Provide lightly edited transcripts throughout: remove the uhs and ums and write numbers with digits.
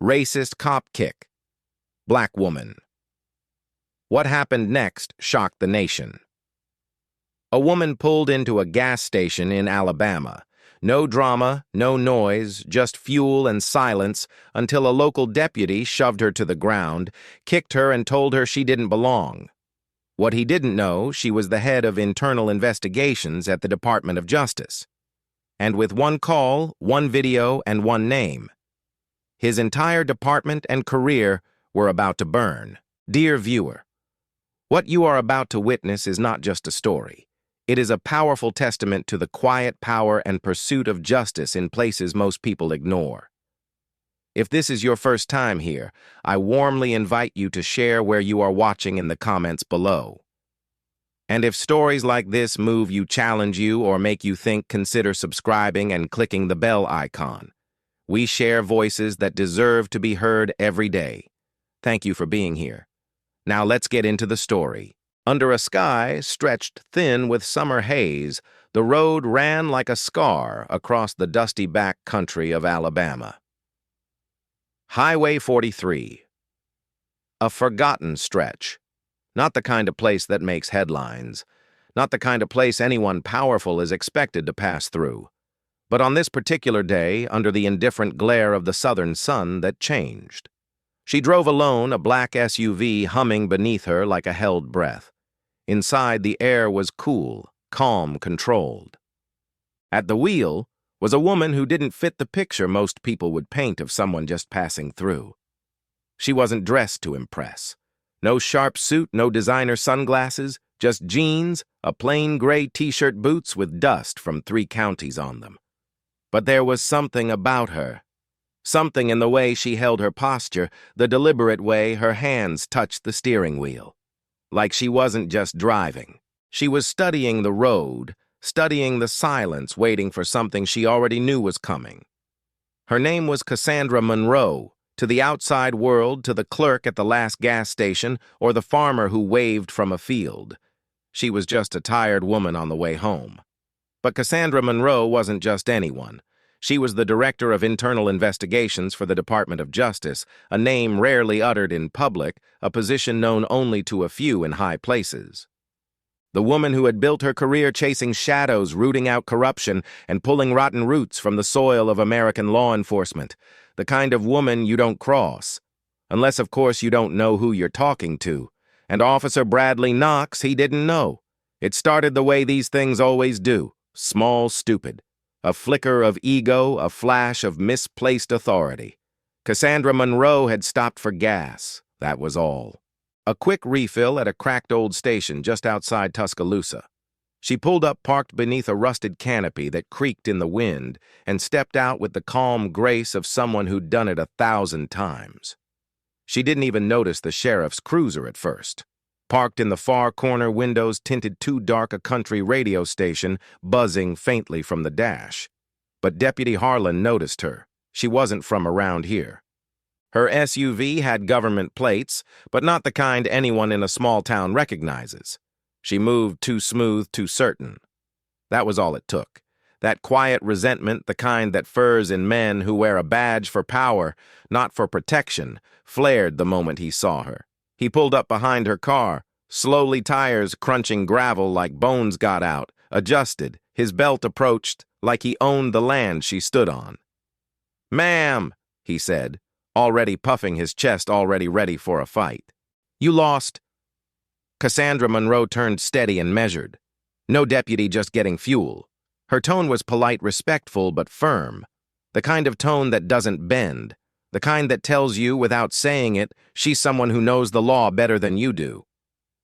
Racist cop kick. Black woman. What happened next shocked the nation. A woman pulled into a gas station in Alabama. No drama, no noise, just fuel and silence until a local deputy shoved her to the ground, kicked her and told her she didn't belong. What he didn't know, she was the head of internal investigations at the Department of Justice. And with one call, one video, and one name, his entire department and career were about to burn. Dear viewer, what you are about to witness is not just a story. It is a powerful testament to the quiet power and pursuit of justice in places most people ignore. If this is your first time here, I warmly invite you to share where you are watching in the comments below. And if stories like this move you, challenge you, or make you think, consider subscribing and clicking the bell icon. We share voices that deserve to be heard every day. Thank you for being here. Now let's get into the story. Under a sky stretched thin with summer haze, the road ran like a scar across the dusty back country of Alabama. Highway 43. A forgotten stretch. Not the kind of place that makes headlines. Not the kind of place anyone powerful is expected to pass through. But on this particular day, under the indifferent glare of the southern sun, that changed. She drove alone, a black SUV humming beneath her like a held breath. Inside, the air was cool, calm, controlled. At the wheel was a woman who didn't fit the picture most people would paint of someone just passing through. She wasn't dressed to impress. No sharp suit, no designer sunglasses, just jeans, a plain gray t-shirt, boots with dust from 3 counties on them. But there was something about her. Something in the way she held her posture, the deliberate way her hands touched the steering wheel. Like she wasn't just driving. She was studying the road, studying the silence, waiting for something she already knew was coming. Her name was Cassandra Monroe. To the outside world, to the clerk at the last gas station, or the farmer who waved from a field, she was just a tired woman on the way home. But Cassandra Monroe wasn't just anyone. She was the director of internal investigations for the Department of Justice, a name rarely uttered in public, a position known only to a few in high places. The woman who had built her career chasing shadows, rooting out corruption, and pulling rotten roots from the soil of American law enforcement. The kind of woman you don't cross. Unless, of course, you don't know who you're talking to. And Officer Bradley Knox, he didn't know. It started the way these things always do. Small, stupid. A flicker of ego, a flash of misplaced authority. Cassandra Monroe had stopped for gas. That was all. A quick refill at a cracked old station just outside Tuscaloosa. She pulled up, parked beneath a rusted canopy that creaked in the wind, and stepped out with the calm grace of someone who'd done it 1,000 times. She didn't even notice the sheriff's cruiser at first. Parked in the far corner, windows tinted too dark, a country radio station buzzing faintly from the dash. But Deputy Harlan noticed her. She wasn't from around here. Her SUV had government plates, but not the kind anyone in a small town recognizes. She moved too smooth, too certain. That was all it took. That quiet resentment, the kind that furs in men who wear a badge for power, not for protection, flared the moment he saw her. He pulled up behind her car, slowly, tires crunching gravel like bones got out, adjusted, his belt approached like he owned the land she stood on. "Ma'am," he said, already puffing his chest, already ready for a fight. "You lost." Cassandra Monroe turned steady and measured. No deputy just getting fuel. Her tone was polite, respectful, but firm. The kind of tone that doesn't bend. The kind that tells you, without saying it, she's someone who knows the law better than you do.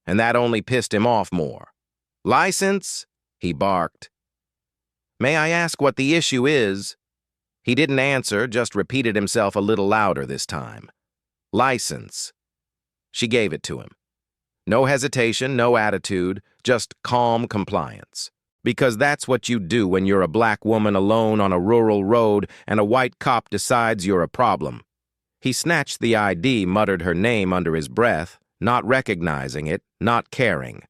And that only pissed him off more. "License?" he barked. "May I ask what the issue is?" He didn't answer, just repeated himself a little louder this time. "License." She gave it to him. No hesitation, no attitude, just calm compliance. Because that's what you do when you're a black woman alone on a rural road and a white cop decides you're a problem. He snatched the ID, muttered her name under his breath, not recognizing it, not caring.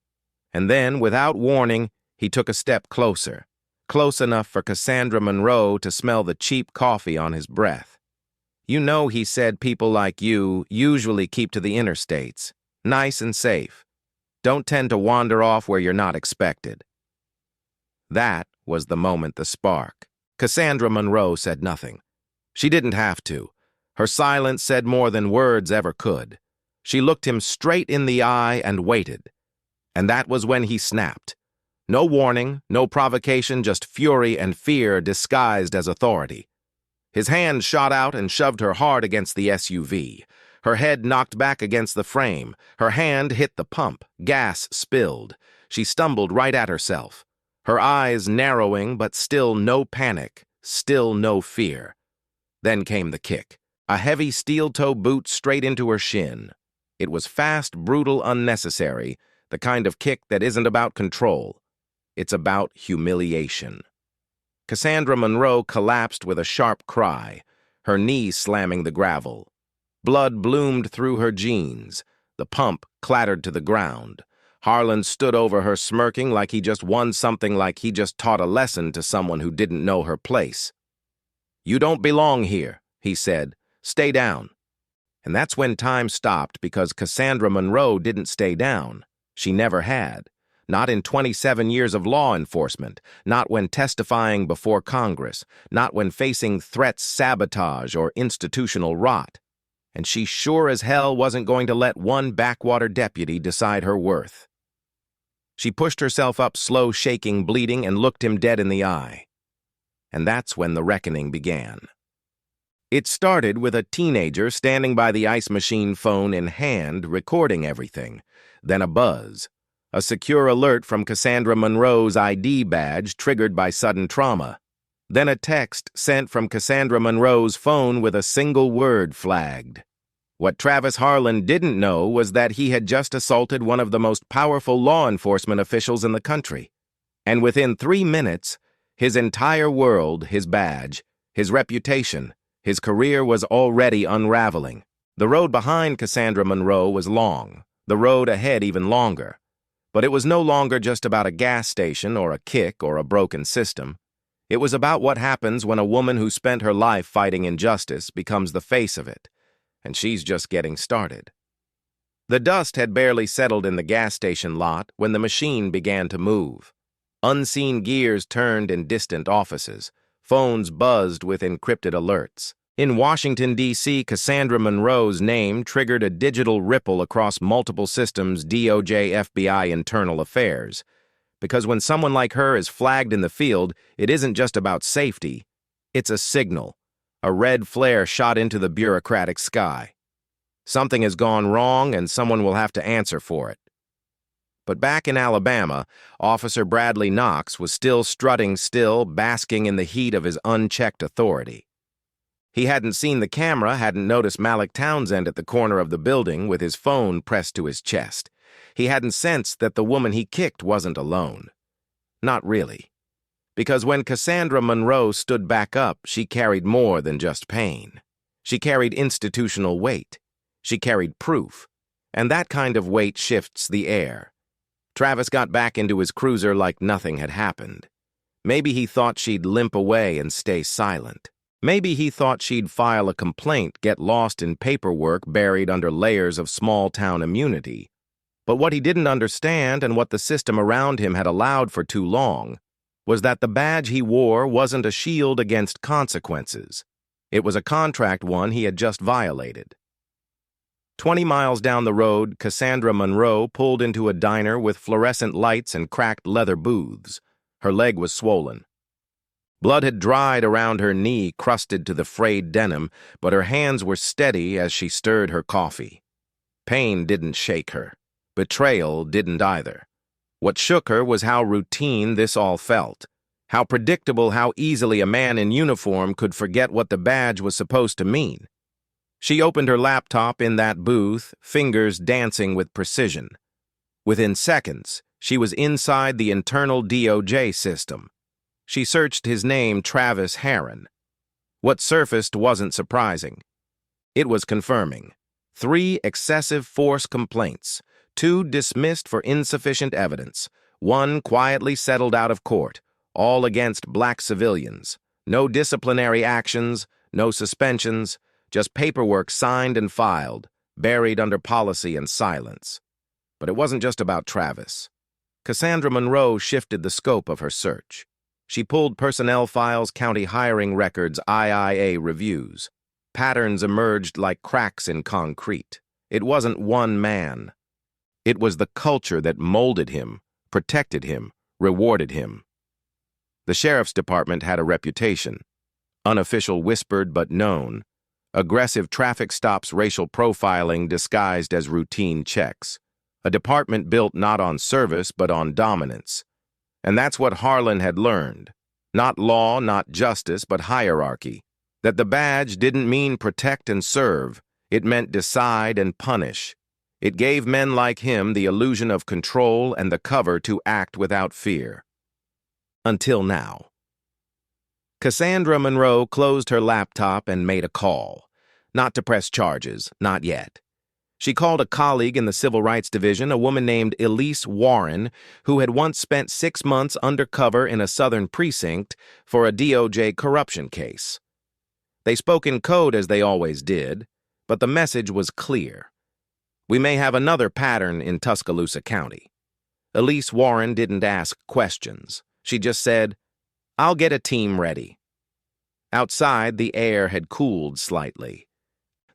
And then, without warning, he took a step closer, close enough for Cassandra Monroe to smell the cheap coffee on his breath. You know he said people like you usually keep to the interstates, nice and safe. Don't tend to wander off where you're not expected." That was the moment the spark. Cassandra Monroe said nothing. She didn't have to. Her silence said more than words ever could. She looked him straight in the eye and waited. And that was when he snapped. No warning, no provocation, just fury and fear disguised as authority. His hand shot out and shoved her hard against the SUV. Her head knocked back against the frame. Her hand hit the pump. Gas spilled. She stumbled right at herself. Her eyes narrowing, but still no panic, still no fear. Then came the kick. A heavy steel-toe boot straight into her shin. It was fast, brutal, unnecessary, the kind of kick that isn't about control. It's about humiliation. Cassandra Monroe collapsed with a sharp cry, her knee slamming the gravel. Blood bloomed through her jeans. The pump clattered to the ground. Harlan stood over her smirking like he just won something, like he just taught a lesson to someone who didn't know her place. "You don't belong here," he said. "Stay down." And that's when time stopped, because Cassandra Monroe didn't stay down. She never had. Not in 27 years of law enforcement, not when testifying before Congress, not when facing threats, sabotage, or institutional rot. And she sure as hell wasn't going to let one backwater deputy decide her worth. She pushed herself up, slow, shaking, bleeding, and looked him dead in the eye. And that's when the reckoning began. It started with a teenager standing by the ice machine, phone in hand, recording everything. Then a buzz. A secure alert from Cassandra Monroe's ID badge triggered by sudden trauma. Then a text sent from Cassandra Monroe's phone with a single word flagged. What Travis Harlan didn't know was that he had just assaulted one of the most powerful law enforcement officials in the country. And within 3 minutes, his entire world, his badge, his reputation, his career was already unraveling. The road behind Cassandra Monroe was long, the road ahead even longer. But it was no longer just about a gas station or a kick or a broken system. It was about what happens when a woman who spent her life fighting injustice becomes the face of it. And she's just getting started. The dust had barely settled in the gas station lot when the machine began to move. Unseen gears turned in distant offices. Phones buzzed with encrypted alerts. In Washington, D.C., Cassandra Monroe's name triggered a digital ripple across multiple systems, DOJ, FBI, internal affairs. Because when someone like her is flagged in the field, it isn't just about safety. It's a signal. A red flare shot into the bureaucratic sky. Something has gone wrong, and someone will have to answer for it. But back in Alabama, Officer Bradley Knox was still strutting, basking in the heat of his unchecked authority. He hadn't seen the camera, hadn't noticed Malik Townsend at the corner of the building with his phone pressed to his chest. He hadn't sensed that the woman he kicked wasn't alone. Not really. Because when Cassandra Monroe stood back up, she carried more than just pain. She carried institutional weight. She carried proof. And that kind of weight shifts the air. Travis got back into his cruiser like nothing had happened. Maybe he thought she'd limp away and stay silent. Maybe he thought she'd file a complaint, get lost in paperwork buried under layers of small-town immunity. But what he didn't understand, and what the system around him had allowed for too long, was that the badge he wore wasn't a shield against consequences. It was a contract one he had just violated. 20 miles down the road, Cassandra Monroe pulled into a diner with fluorescent lights and cracked leather booths. Her leg was swollen. Blood had dried around her knee, crusted to the frayed denim, but her hands were steady as she stirred her coffee. Pain didn't shake her. Betrayal didn't either. What shook her was how routine this all felt, how predictable, how easily a man in uniform could forget what the badge was supposed to mean. She opened her laptop in that booth, fingers dancing with precision. Within seconds, she was inside the internal DOJ system. She searched his name, Travis Harran. What surfaced wasn't surprising. It was confirming. 3 excessive force complaints. 2 dismissed for insufficient evidence, 1 quietly settled out of court, all against black civilians. No disciplinary actions, no suspensions, just paperwork signed and filed, buried under policy and silence. But it wasn't just about Travis. Cassandra Monroe shifted the scope of her search. She pulled personnel files, county hiring records, IIA reviews. Patterns emerged like cracks in concrete. It wasn't one man. It was the culture that molded him, protected him, rewarded him. The sheriff's department had a reputation. Unofficial whispered but known. Aggressive traffic stops, racial profiling disguised as routine checks. A department built not on service but on dominance. And that's what Harlan had learned. Not law, not justice, but hierarchy. That the badge didn't mean protect and serve. It meant decide and punish. It gave men like him the illusion of control and the cover to act without fear. Until now. Cassandra Monroe closed her laptop and made a call. Not to press charges, not yet. She called a colleague in the Civil Rights Division, a woman named Elise Warren, who had once spent 6 months undercover in a southern precinct for a DOJ corruption case. They spoke in code as they always did, but the message was clear. We may have another pattern in Tuscaloosa County. Elise Warren didn't ask questions. She just said, "I'll get a team ready." Outside, the air had cooled slightly.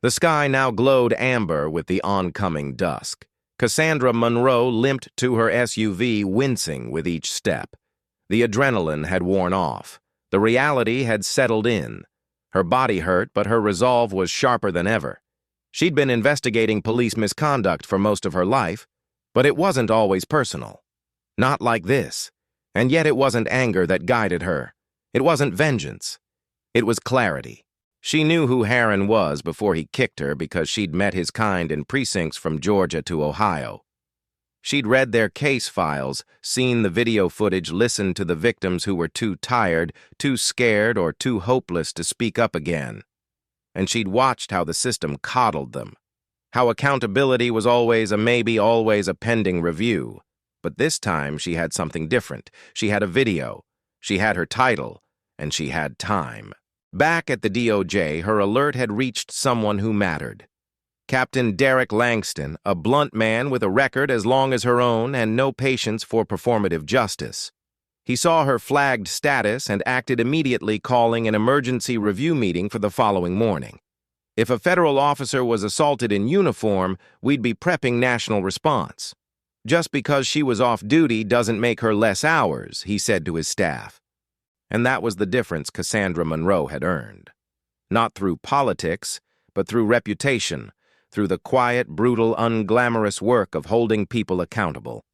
The sky now glowed amber with the oncoming dusk. Cassandra Monroe limped to her SUV, wincing with each step. The adrenaline had worn off. The reality had settled in. Her body hurt, but her resolve was sharper than ever. She'd been investigating police misconduct for most of her life, but it wasn't always personal. Not like this. And yet it wasn't anger that guided her. It wasn't vengeance. It was clarity. She knew who Heron was before he kicked her because she'd met his kind in precincts from Georgia to Ohio. She'd read their case files, seen the video footage, listened to the victims who were too tired, too scared, or too hopeless to speak up again. And she'd watched how the system coddled them, how accountability was always a maybe, always a pending review. But this time she had something different. She had a video, she had her title, and she had time. Back at the DOJ, her alert had reached someone who mattered. Captain Derek Langston, a blunt man with a record as long as her own and no patience for performative justice. He saw her flagged status and acted immediately, calling an emergency review meeting for the following morning. If a federal officer was assaulted in uniform, we'd be prepping national response. Just because she was off duty doesn't make her less hours, he said to his staff. And that was the difference Cassandra Monroe had earned. Not through politics, but through reputation, through the quiet, brutal, unglamorous work of holding people accountable.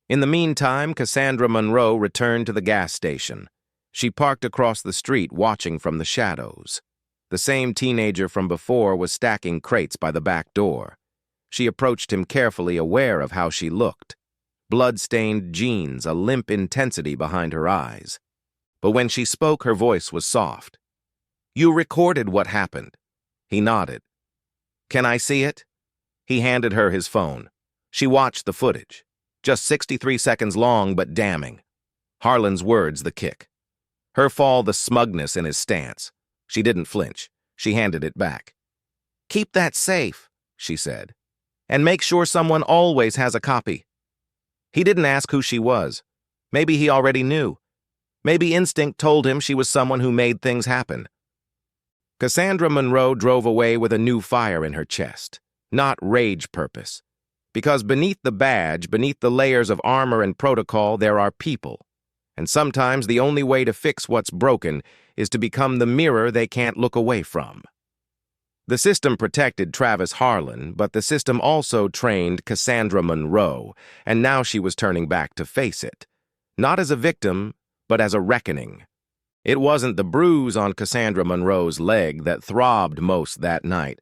In the meantime, Cassandra Monroe returned to the gas station. She parked across the street, watching from the shadows. The same teenager from before was stacking crates by the back door. She approached him carefully, aware of how she looked. Blood-stained jeans, a limp intensity behind her eyes. But when she spoke, her voice was soft. "You recorded what happened." He nodded. "Can I see it?" He handed her his phone. She watched the footage. Just 63 seconds long, but damning. Harlan's words, the kick. Her fall, the smugness in his stance. She didn't flinch. She handed it back. "Keep that safe," she said. "And make sure someone always has a copy." He didn't ask who she was. Maybe he already knew. Maybe instinct told him she was someone who made things happen. Cassandra Monroe drove away with a new fire in her chest. Not rage purpose. Because beneath the badge, beneath the layers of armor and protocol, there are people. And sometimes the only way to fix what's broken is to become the mirror they can't look away from. The system protected Travis Harlan, but the system also trained Cassandra Monroe, and now she was turning back to face it. Not as a victim, but as a reckoning. It wasn't the bruise on Cassandra Monroe's leg that throbbed most that night.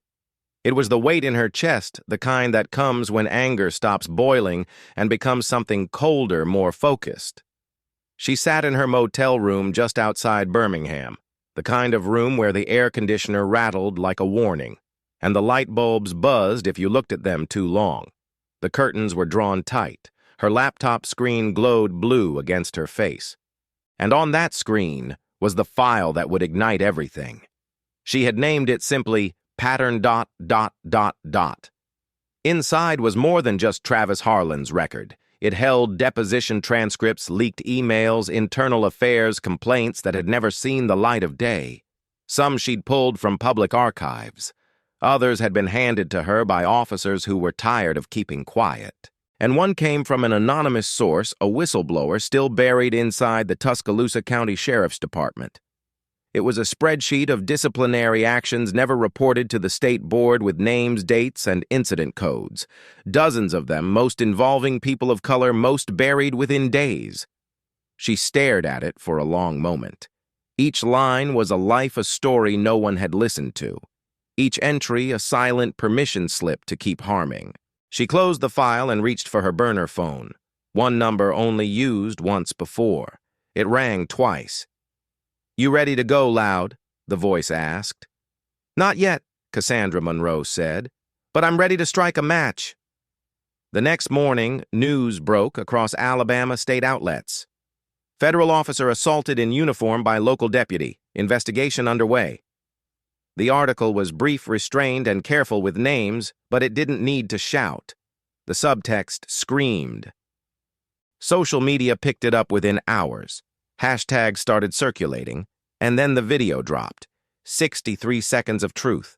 It was the weight in her chest, the kind that comes when anger stops boiling and becomes something colder, more focused. She sat in her motel room just outside Birmingham, the kind of room where the air conditioner rattled like a warning, and the light bulbs buzzed if you looked at them too long. The curtains were drawn tight. Her laptop screen glowed blue against her face. And on that screen was the file that would ignite everything. She had named it simply Pattern dot dot dot dot. Inside was more than just Travis Harlan's record. It held deposition transcripts, leaked emails, internal affairs complaints that had never seen the light of day. Some she'd pulled from public archives. Others had been handed to her by officers who were tired of keeping quiet. And one came from an anonymous source, a whistleblower still buried inside the Tuscaloosa County Sheriff's Department. It was a spreadsheet of disciplinary actions never reported to the state board with names, dates, and incident codes. Dozens of them, most involving people of color, most buried within days. She stared at it for a long moment. Each line was a story no one had listened to. Each entry a silent permission slip to keep harming. She closed the file and reached for her burner phone. One number only used once before. It rang twice. "You ready to go, Loud?" the voice asked. "Not yet," Cassandra Monroe said, "but I'm ready to strike a match." The next morning, news broke across Alabama state outlets. Federal officer assaulted in uniform by local deputy. Investigation underway. The article was brief, restrained, and careful with names, but it didn't need to shout. The subtext screamed. Social media picked it up within hours. Hashtags started circulating, and then the video dropped. 63 seconds of truth.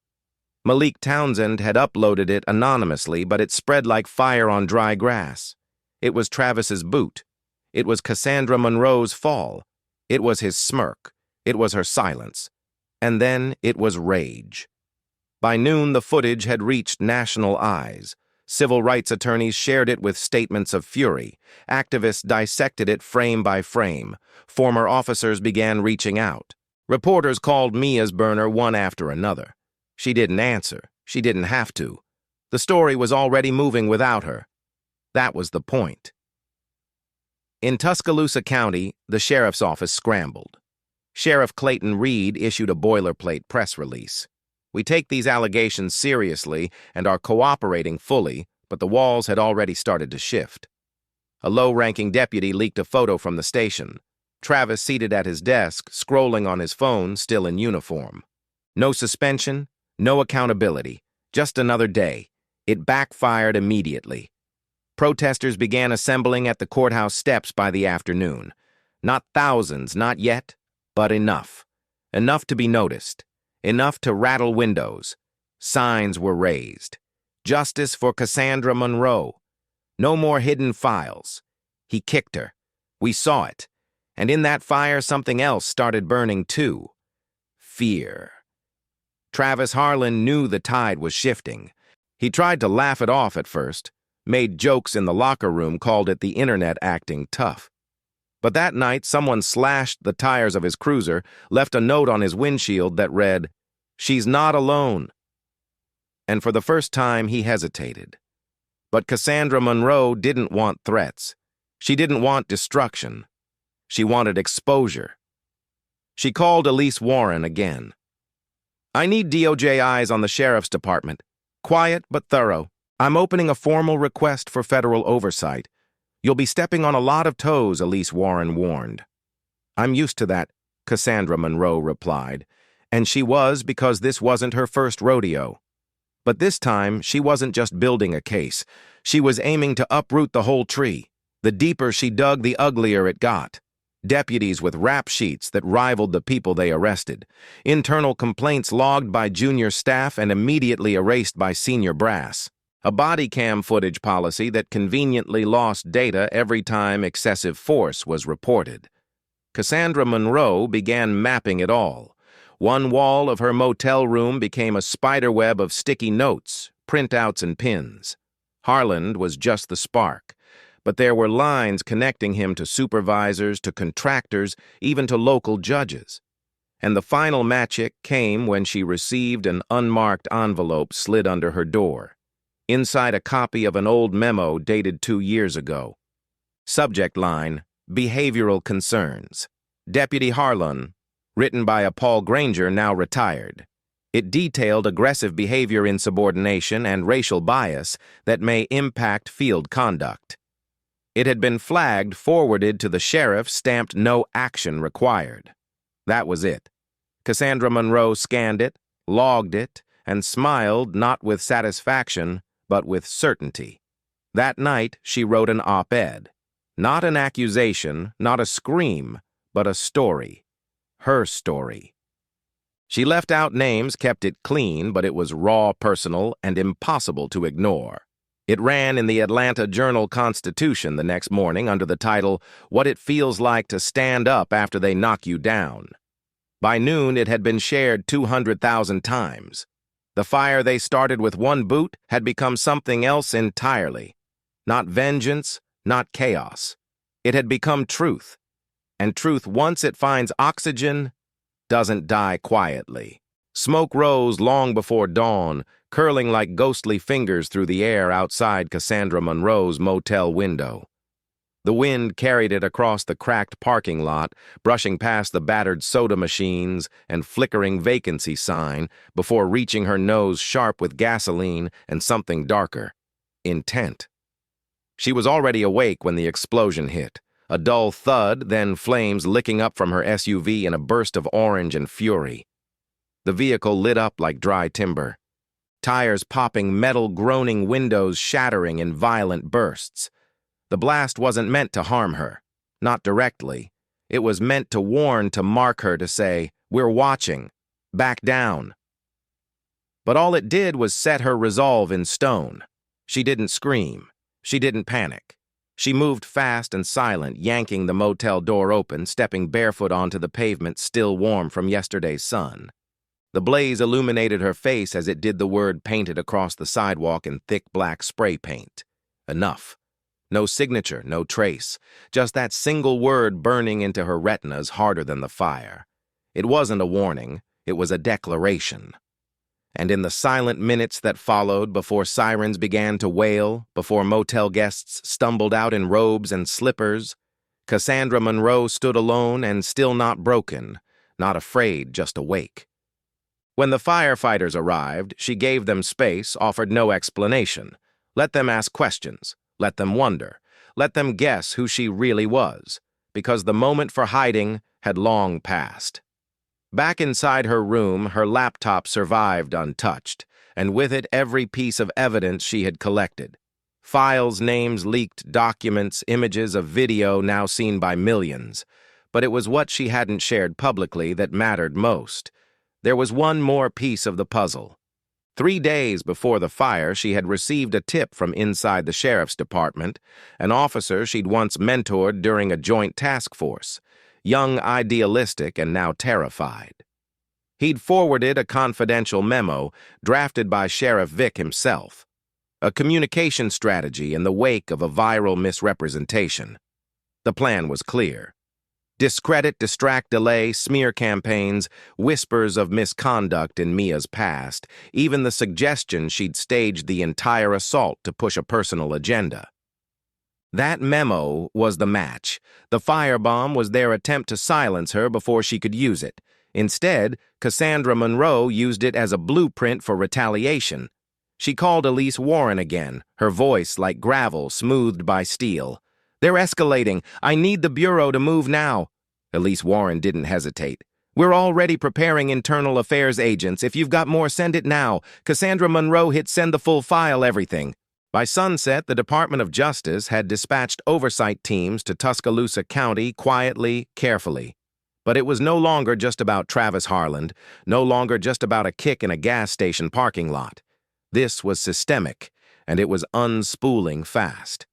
Malik Townsend had uploaded it anonymously, but it spread like fire on dry grass. It was Travis's boot. It was Cassandra Monroe's fall. It was his smirk. It was her silence. And then it was rage. By noon, the footage had reached national eyes. Civil rights attorneys shared it with statements of fury. Activists dissected it frame by frame. Former officers began reaching out. Reporters called Mia's burner one after another. She didn't answer. She didn't have to. The story was already moving without her. That was the point. In Tuscaloosa County, the sheriff's office scrambled. Sheriff Clayton Reed issued a boilerplate press release. "We take these allegations seriously and are cooperating fully, but the walls had already started to shift." A low-ranking deputy leaked a photo from the station. Travis seated at his desk, scrolling on his phone, still in uniform. No suspension, no accountability, just another day. It backfired immediately. Protesters began assembling at the courthouse steps by the afternoon. Not thousands, not yet, but enough. Enough to be noticed. Enough to rattle windows. Signs were raised. Justice for Cassandra Monroe. No more hidden files. He kicked her. We saw it. And in that fire, something else started burning too. Fear. Travis Harlan knew the tide was shifting. He tried to laugh it off at first, made jokes in the locker room, called it the internet acting tough. But that night, someone slashed the tires of his cruiser, left a note on his windshield that read, "She's not alone." And for the first time, he hesitated. But Cassandra Monroe didn't want threats. She didn't want destruction. She wanted exposure. She called Elise Warren again. "I need DOJ eyes on the sheriff's department. Quiet but thorough. I'm opening a formal request for federal oversight. You'll be stepping on a lot of toes," Elise Warren warned. "I'm used to that," Cassandra Monroe replied. And she was, because this wasn't her first rodeo. But this time, she wasn't just building a case. She was aiming to uproot the whole tree. The deeper she dug, the uglier it got. Deputies with rap sheets that rivaled the people they arrested. Internal complaints logged by junior staff and immediately erased by senior brass. A body cam footage policy that conveniently lost data every time excessive force was reported. Cassandra Monroe began mapping it all. One wall of her motel room became a spiderweb of sticky notes, printouts, and pins. Harlan was just the spark, but there were lines connecting him to supervisors, to contractors, even to local judges. And the final magic came when she received an unmarked envelope slid under her door. Inside a copy of an old memo dated 2 years ago. Subject line, "Behavioral Concerns. Deputy Harlan," written by a Paul Granger, now retired. It detailed aggressive behavior, insubordination, and racial bias that may impact field conduct. It had been flagged, forwarded to the sheriff, stamped "No action required." That was it. Cassandra Monroe scanned it, logged it, and smiled not with satisfaction, but with certainty. That night, she wrote an op-ed. Not an accusation, not a scream, but a story. Her story. She left out names, kept it clean, but it was raw, personal, and impossible to ignore. It ran in the Atlanta Journal-Constitution the next morning under the title, "What It Feels Like to Stand Up After They Knock You Down." By noon, it had been shared 200,000 times. The fire they started with one boot had become something else entirely. Not vengeance, not chaos. It had become truth. And truth, once it finds oxygen, doesn't die quietly. Smoke rose long before dawn, curling like ghostly fingers through the air outside Cassandra Monroe's motel window. The wind carried it across the cracked parking lot, brushing past the battered soda machines and flickering vacancy sign before reaching her nose sharp with gasoline and something darker. Intent. She was already awake when the explosion hit. A dull thud, then flames licking up from her SUV in a burst of orange and fury. The vehicle lit up like dry timber. Tires popping, metal groaning, windows shattering in violent bursts. The blast wasn't meant to harm her. Not directly. It was meant to warn, to mark her, to say, "We're watching. Back down." But all it did was set her resolve in stone. She didn't scream. She didn't panic. She moved fast and silent, yanking the motel door open, stepping barefoot onto the pavement still warm from yesterday's sun. The blaze illuminated her face as it did the word painted across the sidewalk in thick black spray paint. Enough. No signature, no trace. Just that single word burning into her retinas harder than the fire. It wasn't a warning. It was a declaration. And in the silent minutes that followed, before sirens began to wail, before motel guests stumbled out in robes and slippers, Cassandra Monroe stood alone and still not broken, not afraid, just awake. When the firefighters arrived, she gave them space, offered no explanation. Let them ask questions. Let them wonder. Let them guess who she really was, because the moment for hiding had long passed. Back inside her room, her laptop survived untouched, and with it every piece of evidence she had collected. Files, names, leaked documents, images of video now seen by millions. But it was what she hadn't shared publicly that mattered most. There was one more piece of the puzzle. 3 days before the fire, she had received a tip from inside the sheriff's department, an officer she'd once mentored during a joint task force. Young, idealistic, and now terrified. He'd forwarded a confidential memo drafted by Sheriff Vick himself, a communication strategy in the wake of a viral misrepresentation. The plan was clear. Discredit, distract, delay, smear campaigns, whispers of misconduct in Mia's past, even the suggestion she'd staged the entire assault to push a personal agenda. That memo was the match. The firebomb was their attempt to silence her before she could use it. Instead, Cassandra Monroe used it as a blueprint for retaliation. She called Elise Warren again, her voice like gravel smoothed by steel. "They're escalating. I need the Bureau to move now." Elise Warren didn't hesitate. "We're already preparing internal affairs agents. If you've got more, send it now." Cassandra Monroe hit send the full file, everything. By sunset, the Department of Justice had dispatched oversight teams to Tuscaloosa County quietly, carefully. But it was no longer just about Travis Harland, no longer just about a kick in a gas station parking lot. This was systemic, and it was unspooling fast.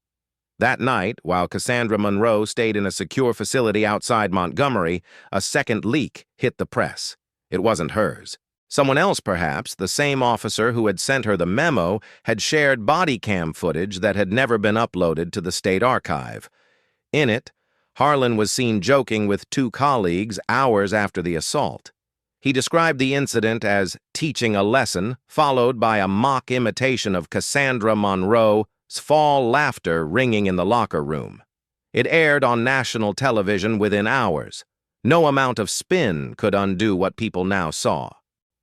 That night, while Cassandra Monroe stayed in a secure facility outside Montgomery, a second leak hit the press. It wasn't hers. Someone else, perhaps, the same officer who had sent her the memo, had shared body cam footage that had never been uploaded to the state archive. In it, Harlan was seen joking with 2 colleagues hours after the assault. He described the incident as teaching a lesson, followed by a mock imitation of Cassandra Monroe's fall laughter ringing in the locker room. It aired on national television within hours. No amount of spin could undo what people now saw.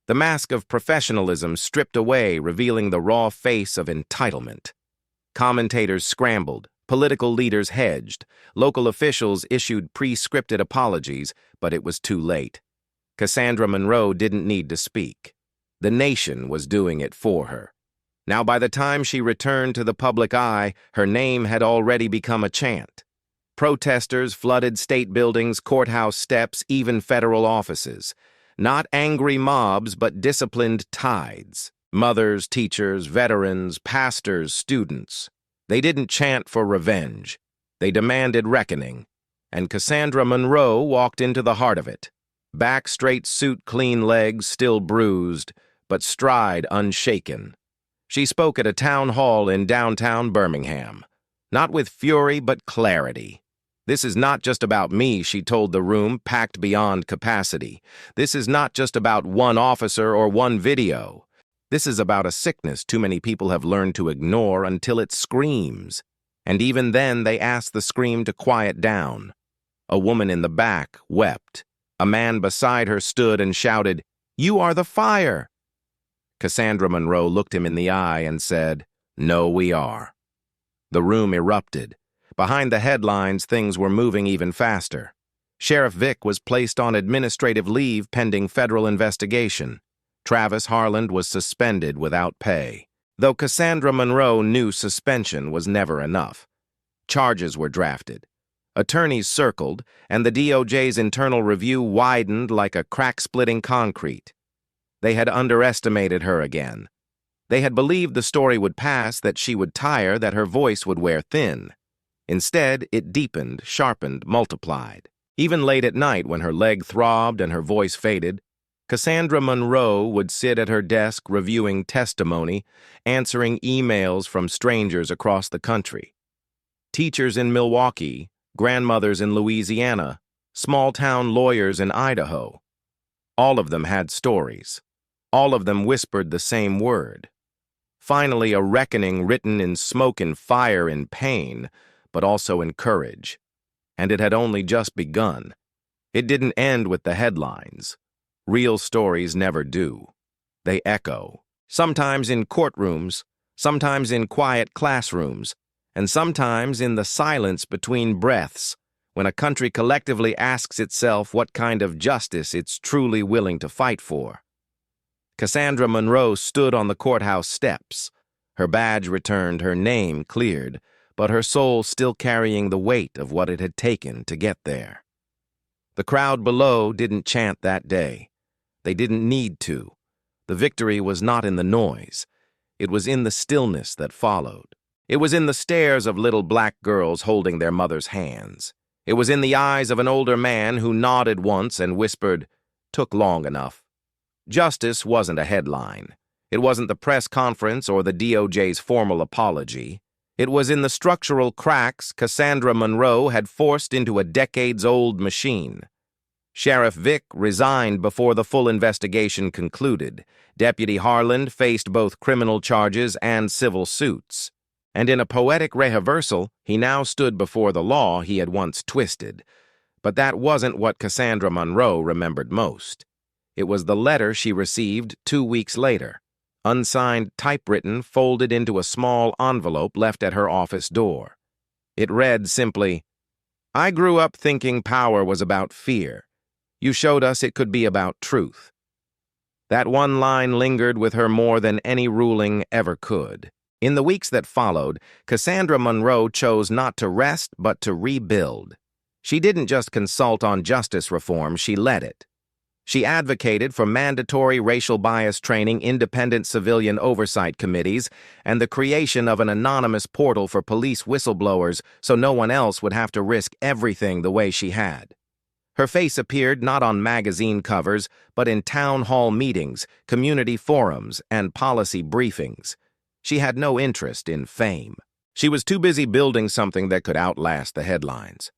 The mask of professionalism stripped away, revealing the raw face of entitlement. Commentators scrambled, political leaders hedged, local officials issued pre-scripted apologies, but it was too late. Cassandra Monroe didn't need to speak. The nation was doing it for her. Now, by the time she returned to the public eye, her name had already become a chant. Protesters flooded state buildings, courthouse steps, even federal offices. Not angry mobs, but disciplined tides. Mothers, teachers, veterans, pastors, students. They didn't chant for revenge. They demanded reckoning. And Cassandra Monroe walked into the heart of it. Back straight suit, clean legs, still bruised, but stride unshaken. She spoke at a town hall in downtown Birmingham. Not with fury, but clarity. This is not just about me, she told the room, packed beyond capacity. This is not just about one officer or one video. This is about a sickness too many people have learned to ignore until it screams. And even then, they ask the scream to quiet down. A woman in the back wept. A man beside her stood and shouted, "You are the fire!" Cassandra Monroe looked him in the eye and said, "No, we are." The room erupted. Behind the headlines, things were moving even faster. Sheriff Vick was placed on administrative leave pending federal investigation. Travis Harland was suspended without pay. Though Cassandra Monroe knew suspension was never enough. Charges were drafted. Attorneys circled, and the DOJ's internal review widened like a crack-splitting concrete. They had underestimated her again. They had believed the story would pass, that she would tire, that her voice would wear thin. Instead, it deepened, sharpened, multiplied. Even late at night, when her leg throbbed and her voice faded, Cassandra Monroe would sit at her desk reviewing testimony, answering emails from strangers across the country. Teachers in Milwaukee, grandmothers in Louisiana, small-town lawyers in Idaho. All of them had stories. All of them whispered the same word. Finally, a reckoning written in smoke and fire, in pain, but also in courage. And it had only just begun. It didn't end with the headlines. Real stories never do. They echo. Sometimes in courtrooms, sometimes in quiet classrooms, and sometimes in the silence between breaths, when a country collectively asks itself what kind of justice it's truly willing to fight for. Cassandra Monroe stood on the courthouse steps. Her badge returned, her name cleared, but her soul still carrying the weight of what it had taken to get there. The crowd below didn't chant that day. They didn't need to. The victory was not in the noise. It was in the stillness that followed. It was in the stares of little black girls holding their mother's hands. It was in the eyes of an older man who nodded once and whispered, "Took long enough." Justice wasn't a headline. It wasn't the press conference or the DOJ's formal apology. It was in the structural cracks Cassandra Monroe had forced into a decades-old machine. Sheriff Vick resigned before the full investigation concluded. Deputy Harland faced both criminal charges and civil suits. And in a poetic rehearsal, he now stood before the law he had once twisted. But that wasn't what Cassandra Monroe remembered most. It was the letter she received 2 weeks later, unsigned, typewritten, folded into a small envelope left at her office door. It read simply, "I grew up thinking power was about fear. You showed us it could be about truth." That one line lingered with her more than any ruling ever could. In the weeks that followed, Cassandra Monroe chose not to rest but to rebuild. She didn't just consult on justice reform, she led it. She advocated for mandatory racial bias training, independent civilian oversight committees, and the creation of an anonymous portal for police whistleblowers so no one else would have to risk everything the way she had. Her face appeared not on magazine covers, but in town hall meetings, community forums, and policy briefings. She had no interest in fame. She was too busy building something that could outlast the headlines.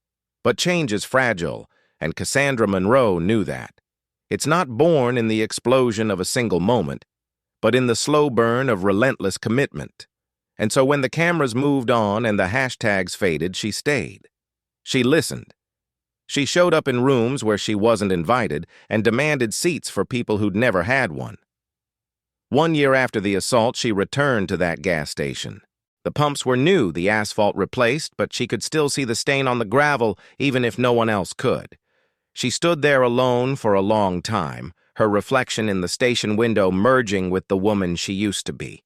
But change is fragile, and Cassandra Monroe knew that. It's not born in the explosion of a single moment, but in the slow burn of relentless commitment. And so when the cameras moved on and the hashtags faded, she stayed. She listened. She showed up in rooms where she wasn't invited and demanded seats for people who'd never had one. 1 year after the assault, she returned to that gas station. The pumps were new, the asphalt replaced, but she could still see the stain on the gravel even if no one else could. She stood there alone for a long time, her reflection in the station window merging with the woman she used to be.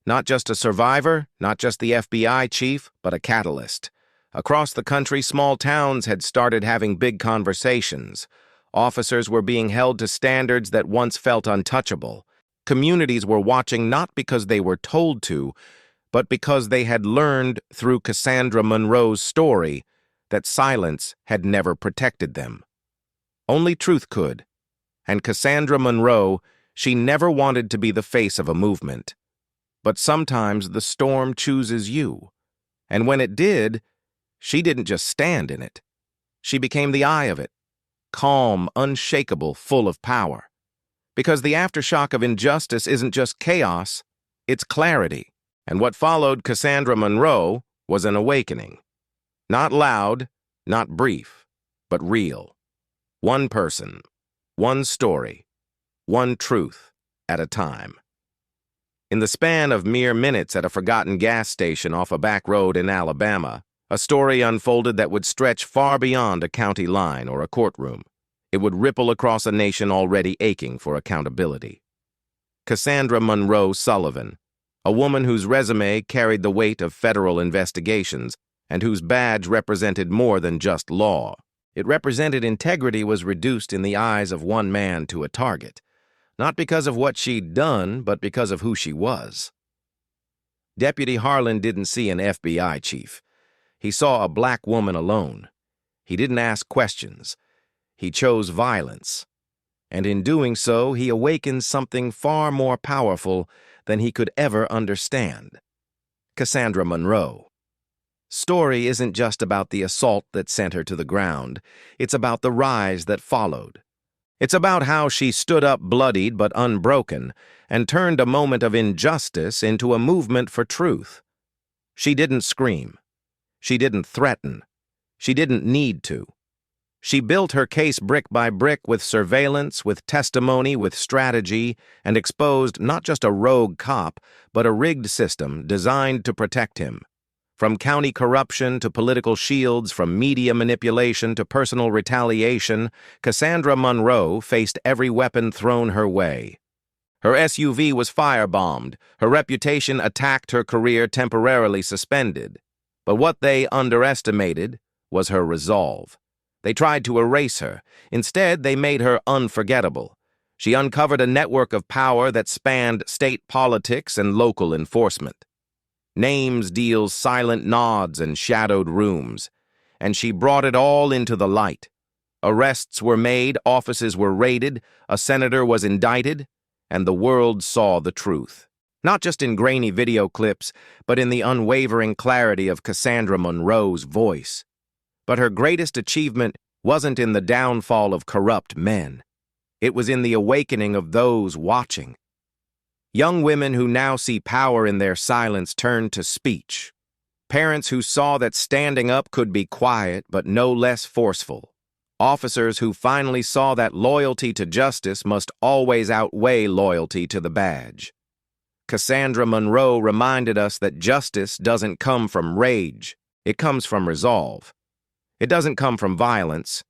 Not just a survivor, not just the FBI chief, but a catalyst. Across the country, small towns had started having big conversations. Officers were being held to standards that once felt untouchable. Communities were watching not because they were told to, but because they had learned through Cassandra Monroe's story that silence had never protected them. Only truth could. And Cassandra Monroe, she never wanted to be the face of a movement. But sometimes the storm chooses you. And when it did, she didn't just stand in it. She became the eye of it, calm, unshakable, full of power. Because the aftershock of injustice isn't just chaos, it's clarity. And what followed Cassandra Monroe was an awakening. Not loud, not brief, but real. One person, one story, one truth at a time. In the span of mere minutes at a forgotten gas station off a back road in Alabama, a story unfolded that would stretch far beyond a county line or a courtroom. It would ripple across a nation already aching for accountability. Cassandra Monroe Sullivan, a woman whose resume carried the weight of federal investigations and whose badge represented more than just law. It represented integrity was reduced in the eyes of one man to a target. Not because of what she'd done, but because of who she was. Deputy Harlan didn't see an FBI chief. He saw a black woman alone. He didn't ask questions. He chose violence. And in doing so, he awakened something far more powerful than he could ever understand. Cassandra Monroe. Story isn't just about the assault that sent her to the ground. It's about the rise that followed. It's about how she stood up bloodied but unbroken and turned a moment of injustice into a movement for truth. She didn't scream. She didn't threaten. She didn't need to. She built her case brick by brick with surveillance, with testimony, with strategy, and exposed not just a rogue cop, but a rigged system designed to protect him. From county corruption to political shields, from media manipulation to personal retaliation, Cassandra Monroe faced every weapon thrown her way. Her SUV was firebombed, her reputation attacked, her career temporarily suspended. But what they underestimated was her resolve. They tried to erase her. Instead, they made her unforgettable. She uncovered a network of power that spanned state politics and local enforcement. Names, deals, silent nods, and shadowed rooms. And she brought it all into the light. Arrests were made, offices were raided, a senator was indicted, and the world saw the truth. Not just in grainy video clips, but in the unwavering clarity of Cassandra Monroe's voice. But her greatest achievement wasn't in the downfall of corrupt men. It was in the awakening of those watching. Young women who now see power in their silence turn to speech. Parents who saw that standing up could be quiet but no less forceful. Officers who finally saw that loyalty to justice must always outweigh loyalty to the badge. Cassandra Monroe reminded us that justice doesn't come from rage. It comes from resolve. It doesn't come from violence.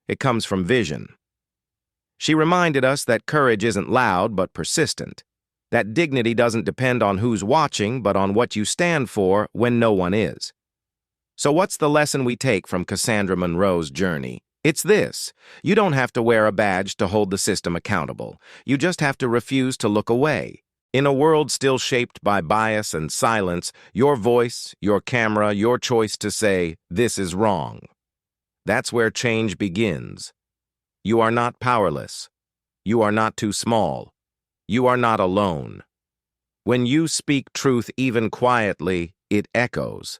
It comes from vision. She reminded us that courage isn't loud but persistent. That dignity doesn't depend on who's watching, but on what you stand for when no one is. So what's the lesson we take from Cassandra Monroe's journey? It's this: you don't have to wear a badge to hold the system accountable. You just have to refuse to look away. In a world still shaped by bias and silence, your voice, your camera, your choice to say, "This is wrong." That's where change begins. You are not powerless. You are not too small. You are not alone. When you speak truth even quietly, it echoes.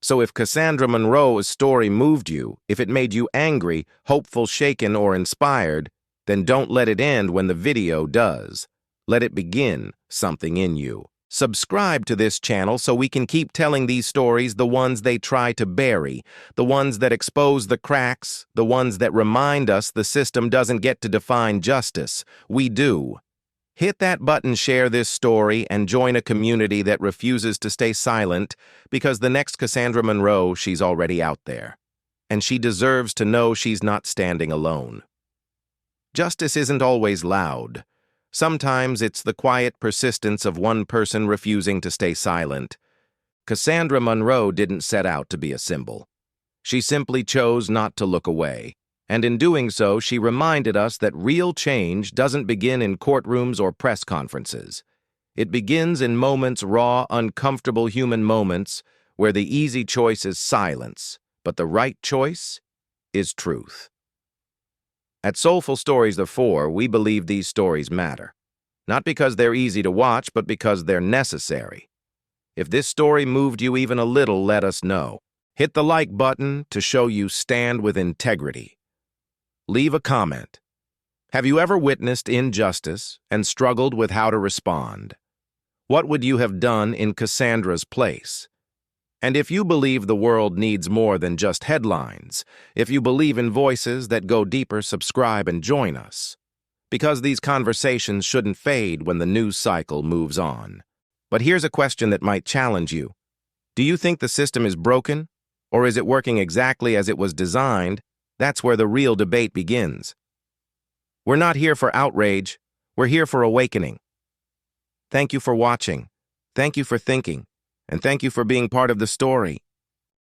So if Cassandra Monroe's story moved you, if it made you angry, hopeful, shaken, or inspired, then don't let it end when the video does. Let it begin something in you. Subscribe to this channel so we can keep telling these stories, the ones they try to bury, the ones that expose the cracks, the ones that remind us the system doesn't get to define justice. We do. Hit that button, share this story, and join a community that refuses to stay silent, because the next Cassandra Monroe, she's already out there. And she deserves to know she's not standing alone. Justice isn't always loud. Sometimes it's the quiet persistence of one person refusing to stay silent. Cassandra Munro didn't set out to be a symbol. She simply chose not to look away. And in doing so, she reminded us that real change doesn't begin in courtrooms or press conferences. It begins in moments, raw, uncomfortable human moments, where the easy choice is silence, but the right choice is truth. At Soulful Stories the Four, we believe these stories matter. Not because they're easy to watch, but because they're necessary. If this story moved you even a little, let us know. Hit the like button to show you stand with integrity. Leave a comment. Have you ever witnessed injustice and struggled with how to respond? What would you have done in Cassandra's place? And if you believe the world needs more than just headlines, if you believe in voices that go deeper, subscribe and join us. Because these conversations shouldn't fade when the news cycle moves on. But here's a question that might challenge you. Do you think the system is broken? Or is it working exactly as it was designed? That's where the real debate begins. We're not here for outrage. We're here for awakening. Thank you for watching. Thank you for thinking. And thank you for being part of the story.